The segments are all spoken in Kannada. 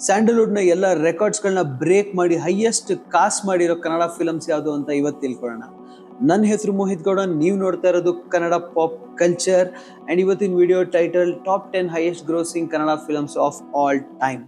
ಸ್ಯಾಂಡಲ್ವುಡ್ ನ ಎಲ್ಲ ರೆಕಾರ್ಡ್ಸ್ ಗಳನ್ನ ಬ್ರೇಕ್ ಮಾಡಿ ಹೈಯೆಸ್ಟ್ ಕಾಸ್ಟ್ ಮಾಡಿರೋ ಕನ್ನಡ ಫಿಲ್ಮ್ಸ್ ಯಾವುದು ಅಂತ ಇವತ್ತು ತಿಳ್ಕೊಳ್ಳೋಣ. ನನ್ನ ಹೆಸರು ಮೋಹಿತ್ ಗೌಡ, ನೀವು ನೋಡ್ತಾ ಇರೋದು ಕನ್ನಡ ಪಾಪ್ ಕಲ್ಚರ್. ಅಂಡ್ ಇವತ್ತಿನ video title top 10 highest grossing Kannada films of all time.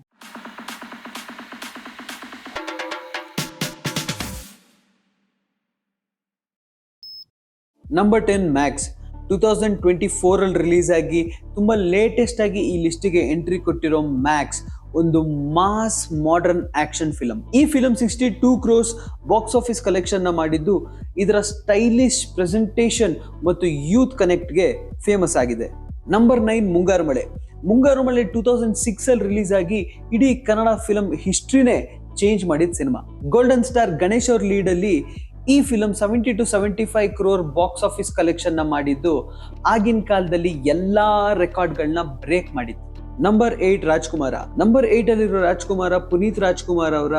Number 10 Max 2024 ಅಲ್ಲಿ ರಿಲೀಸ್ ಆಗಿ ತುಂಬಾ ಲೇಟೆಸ್ಟ್ ಆಗಿ ಈ ಲಿಸ್ಟಿಗೆ ಎಂಟ್ರಿ ಕೊಟ್ಟಿರೋ ಮ್ಯಾಕ್ಸ್ ಒಂದು ಮಾಸ್ ಮಾಡರ್ನ್ ಆಕ್ಷನ್ ಫಿಲಂ. ಈ film 62 crores box office collection ನ ಮಾಡಿದ್ದು ಇದರ ಸ್ಟೈಲಿಶ್ ಪ್ರೆಸೆಂಟೇಷನ್ ಮತ್ತು ಯೂತ್ ಕನೆಕ್ಟ್ಗೆ ಫೇಮಸ್ ಆಗಿದೆ. ನಂಬರ್ 9 ಮುಂಗಾರು ಮಳೆ 2006 ಅಲ್ಲಿ ರಿಲೀಸ್ ಆಗಿ ಇಡೀ ಕನ್ನಡ ಫಿಲಂ ಹಿಸ್ಟ್ರಿನೇ ಚೇಂಜ್ ಮಾಡಿದ ಸಿನಿಮಾ. ಗೋಲ್ಡನ್ ಸ್ಟಾರ್ ಗಣೇಶ್ ಅವ್ರ ಲೀಡ್ ಅಲ್ಲಿ ಈ film 70 to 75 crore box office collection ನ ಮಾಡಿದ್ದು ಆಗಿನ ಕಾಲದಲ್ಲಿ ಎಲ್ಲಾ ರೆಕಾರ್ಡ್ಗಳನ್ನ ಬ್ರೇಕ್ ಮಾಡಿತ್ತು. ನಂಬರ್ 8 ರಾಜ್ಕುಮಾರ. ನಂಬರ್ 8 ಅಲ್ಲಿರೋ ರಾಜ್ಕುಮಾರ ಪುನೀತ್ ರಾಜ್ಕುಮಾರ್ ಅವರ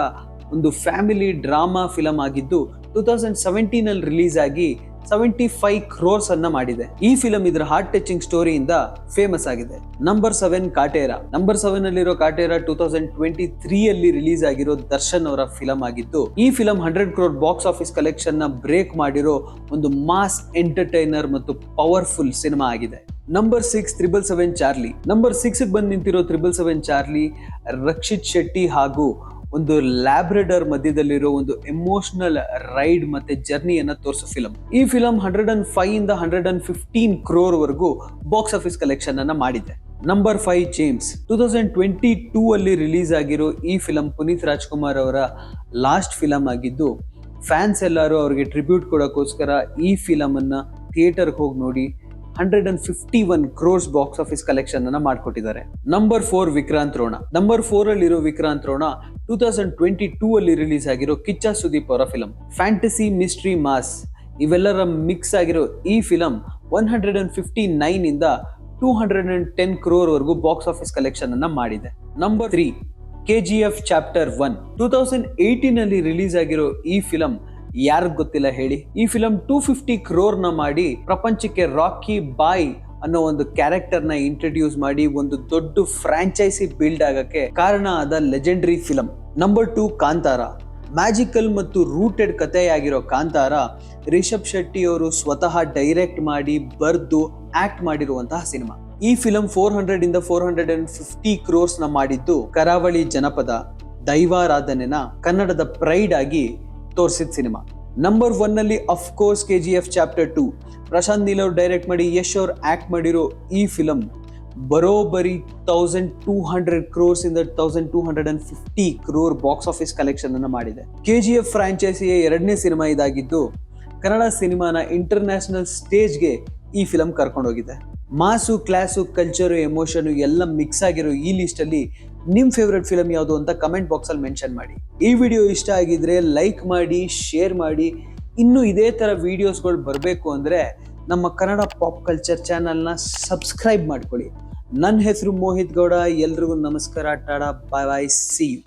ಒಂದು ಫ್ಯಾಮಿಲಿ ಡ್ರಾಮಾ ಫಿಲಂ ಆಗಿದ್ದು 2017 ಅಲ್ಲಿ ರಿಲೀಸ್ ಆಗಿ 75 ಕ್ರೋರ್ಸ್ ಅನ್ನ ಮಾಡಿದೆ. ಈ ಫಿಲಂ ಇದರ ಹಾರ್ಟ್ ಟಚಿಂಗ್ ಸ್ಟೋರಿಯಿಂದ ಫೇಮಸ್ ಆಗಿದೆ. ನಂಬರ್ 7 ಕಾಟೇರ. ನಂಬರ್ 7 ಅಲ್ಲಿರೋ ಕಾಟೇರ 2023 ಅಲ್ಲಿ ರಿಲೀಸ್ ಆಗಿರೋ ದರ್ಶನ್ ಅವರ ಫಿಲಂ ಆಗಿದ್ದು ಈ film 100 crore box office collection ನ ಬ್ರೇಕ್ ಮಾಡಿರೋ ಒಂದು ಮಾಸ್ ಎಂಟರ್ಟೈನರ್ ಮತ್ತು ಪವರ್ಫುಲ್ ಸಿನಿಮಾ ಆಗಿದೆ. Number 6 777 Charlie. ನಂಬರ್ 6 ಬಂದು ನಿಂತಿರೋ 777 ಚಾರ್ಲಿ ರಕ್ಷಿತ್ ಶೆಟ್ಟಿ ಹಾಗೂ ಒಂದು ಲ್ಯಾಬ್ರೆಡರ್ ಮಧ್ಯದಲ್ಲಿರೋ ಒಂದು ಎಮೋಷನಲ್ ರೈಡ್ ಮತ್ತೆ ಜರ್ನಿಯನ್ನ ತೋರಿಸೋ ಫಿಲಂ. ಈ ಫಿಲಂ 105 ಇಂದ 115 ಕ್ರೋರ್ ವರೆಗೂ ಬಾಕ್ಸ್ ಆಫೀಸ್ ಕಲೆಕ್ಷನ್ ಅನ್ನ ಮಾಡಿದೆ. ನಂಬರ್ 5 ಜೇಮ್ಸ್ 2022 ಅಲ್ಲಿ ರಿಲೀಸ್ ಆಗಿರೋ ಈ ಫಿಲಂ ಪುನೀತ್ ರಾಜ್ಕುಮಾರ್ ಅವರ ಲಾಸ್ಟ್ ಫಿಲಂ ಆಗಿದ್ದು ಫ್ಯಾನ್ಸ್ ಎಲ್ಲರೂ ಅವ್ರಿಗೆ ಟ್ರಿಬ್ಯೂಟ್ ಕೊಡೋಕ್ಕೋಸ್ಕರ ಈ ಫಿಲಂ ಅನ್ನ ಥಿಯೇಟರ್ಗೆ ಹೋಗಿ ನೋಡಿ 151 ಕ್ರೋರ್ಸ್ ಬಾಕ್ಸ್ ಆಫೀಸ್ ಕಲೆಕ್ಷನ್ ಅನ್ನ ಮಾಡ್ಕೊಟ್ಟಿದ್ದಾರೆ. ನಂಬರ್ 4 ವಿಕ್ರಾಂತ್ ರೋಣ. ನಂಬರ್ 4 ಅಲ್ಲಿರೋ ವಿಕ್ರಾಂತ್ ರೋಣ 2022 ಅಲ್ಲಿ ರಿಲೀಸ್ ಆಗಿರೋ ಕಿಚ್ಚ ಸುದೀಪ್ ಅವರ ಫಿಲಂ. ಫ್ಯಾಂಟಸಿ, ಮಿಸ್ಟ್ರಿ, ಮಾಸ್ ಇವೆಲ್ಲರ ಮಿಕ್ಸ್ ಆಗಿರೋ ಈ ಫಿಲಂ 159 ಇಂದ 210 ಕ್ರೋರ್ ವರೆಗೂ ಬಾಕ್ಸ್ ಆಫೀಸ್ ಕಲೆಕ್ಷನ್ ಅನ್ನ ಮಾಡಿದೆ. ನಂಬರ್ 3 KGF ಚಾಪ್ಟರ್ 1 2018 ಅಲ್ಲಿ ರಿಲೀಸ್ ಆಗಿರೋ ಈ ಫಿಲಂ ಯಾರಿಗ್ ಗೊತ್ತಿಲ್ಲ ಹೇಳಿ. ಈ ಫಿಲಂ 250 ಕ್ರೋರ್ ನ ಮಾಡಿ ಪ್ರಪಂಚಕ್ಕೆ ರಾಕಿ ಬಾಯ್ ಅನ್ನೋ ಒಂದು ಕ್ಯಾರೆಕ್ಟರ್ ನ ಇಂಟ್ರೊಡ್ಯೂಸ್ ಮಾಡಿ ಒಂದು ದೊಡ್ಡ ಫ್ರಾಂಚೈಸಿ ಬಿಲ್ಡ್ ಆಗಕ್ಕೆ ಕಾರಣ ಆದ legendary film. Number 2 Kantara. Magical ಮತ್ತು ರೂಟೆಡ್ ಕಥೆಯಾಗಿರೋ ಕಾಂತಾರ ರಿಷಬ್ ಶೆಟ್ಟಿ ಅವರು ಸ್ವತಃ ಡೈರೆಕ್ಟ್ ಮಾಡಿ ಬರ್ದು ಆಕ್ಟ್ ಮಾಡಿರುವಂತಹ ಸಿನಿಮಾ. ಈ ಫಿಲಂ 400 ಇಂದ 450 ಕ್ರೋರ್ಸ್ ನ ಮಾಡಿದ್ದು ಕರಾವಳಿ ಜನಪದ ದೈವಾರಾಧನೆನ ಕನ್ನಡದ ಪ್ರೈಡ್ ಆಗಿ ತೋರಿಸಿದ ಸಿನಿಮಾ. ನಂಬರ್ 1 ಅಲ್ಲಿ of course KGF chapter 2 Prashanth Neel ಅವರು ಡೈರೆಕ್ಟ್ ಮಾಡಿ ಯಶ್ ಅವ್ರು ಆಕ್ಟ್ ಮಾಡಿರೋ ಈ ಫಿಲಂ ಬರೋಬ್ಬರಿ 1200 ಕ್ರೋರ್ಸ್ ಇಂದ 1250 ಕ್ರೋರ್ ಬಾಕ್ಸ್ ಆಫೀಸ್ ಕಲೆಕ್ಷನ್ ಅನ್ನ ಮಾಡಿದೆ. KGF ಫ್ರಾಂಚೈಸಿಯ 2ನೇ ಸಿನಿಮಾ ಇದಾಗಿದ್ದು ಕನ್ನಡ ಸಿನಿಮಾನ ಇಂಟರ್ನ್ಯಾಷನಲ್ ಸ್ಟೇಜ್ಗೆ ಈ ಫಿಲಂ ಕರ್ಕೊಂಡೋಗಿದೆ. ಮಾಸು, ಕ್ಲಾಸು, ಕಲ್ಚರು, ಎಮೋಷನ್ ಎಲ್ಲ ಮಿಕ್ಸ್ ಆಗಿರೋ ಈ ಲಿಸ್ಟ್ ಅಲ್ಲಿ ನಿಮ್ ಫೇವ್ರೆಟ್ ಫಿಲಂ ಯಾವುದು ಅಂತ ಕಮೆಂಟ್ ಬಾಕ್ಸ್ ಅಲ್ಲಿ ಮೆನ್ಷನ್ ಮಾಡಿ. ಈ ವಿಡಿಯೋ ಇಷ್ಟ ಆಗಿದ್ರೆ ಲೈಕ್ ಮಾಡಿ, ಶೇರ್ ಮಾಡಿ. ಇನ್ನು ಇದೇ ತರ ವಿಡಿಯೋಸ್ಗಳು ಬರಬೇಕು ಅಂದ್ರೆ ನಮ್ಮ ಕನ್ನಡ ಪಾಪ್ ಕಲ್ಚರ್ ಚಾನಲ್ನ ಸಬ್ಸ್ಕ್ರೈಬ್ ಮಾಡ್ಕೊಳ್ಳಿ. ನನ್ನ ಹೆಸರು ಮೋಹಿತ್ ಗೌಡ. ಎಲ್ರಿಗೂ ನಮಸ್ಕಾರ. ಟಾಡಾ, ಬಾಯ್ ಬಾಯ್, ಸಿ ಯು.